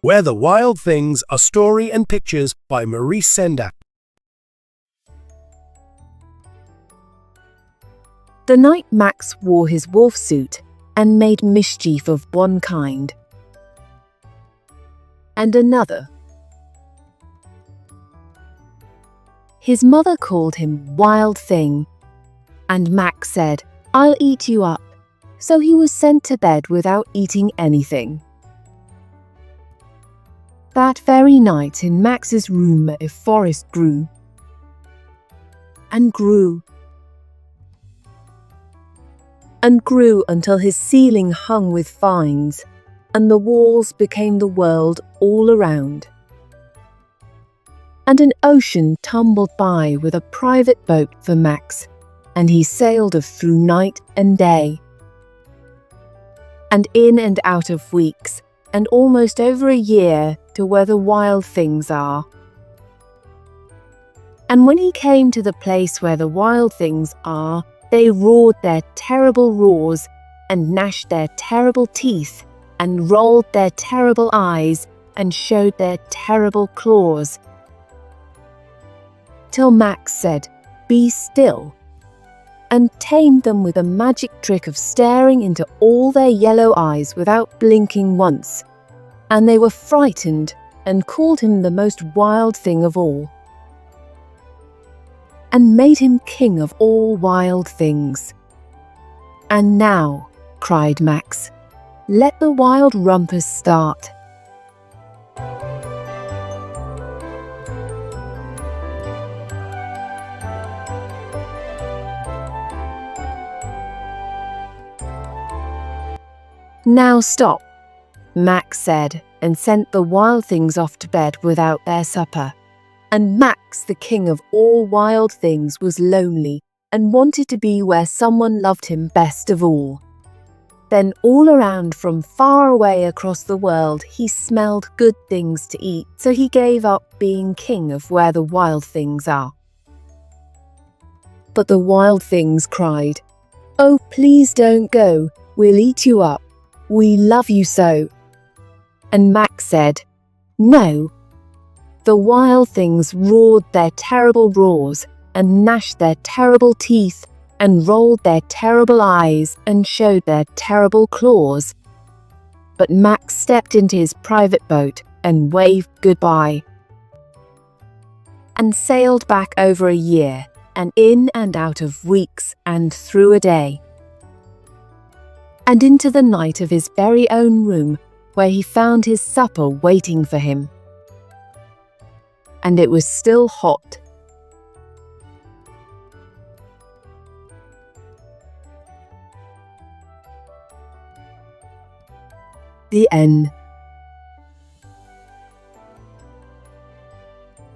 Where the Wild Things, a story and pictures by Maurice Sendak. The night Max wore his wolf suit and made mischief of one kind and another, his mother called him Wild Thing, and Max said, "I'll eat you up." So he was sent to bed without eating anything. That very night in Max's room a forest grew and grew and grew until his ceiling hung with vines, and the walls became the world all around. And an ocean tumbled by with a private boat for Max, and he sailed through night and day, and in and out of weeks, and almost over a year, to where the wild things are. And when he came to the place where the wild things are, they roared their terrible roars, and gnashed their terrible teeth, and rolled their terrible eyes, and showed their terrible claws. Till Max said, "Be still," and tamed them with a magic trick of staring into all their yellow eyes without blinking once. And they were frightened and called him the most wild thing of all, and made him king of all wild things. "And now," cried Max, "let the wild rumpus start." "Now stop," Max said, and sent the wild things off to bed without their supper. And Max, the king of all wild things, was lonely and wanted to be where someone loved him best of all. Then all around from far away across the world he smelled good things to eat, so he gave up being king of where the wild things are. But the wild things cried, "Oh, please don't go, we'll eat you up. We love you so." And Max said, "No." The wild things roared their terrible roars, and gnashed their terrible teeth, and rolled their terrible eyes, and showed their terrible claws. But Max stepped into his private boat and waved goodbye, and sailed back over a year, and in and out of weeks, and through a day, and into the night of his very own room, where he found his supper waiting for him. And it was still hot. The end.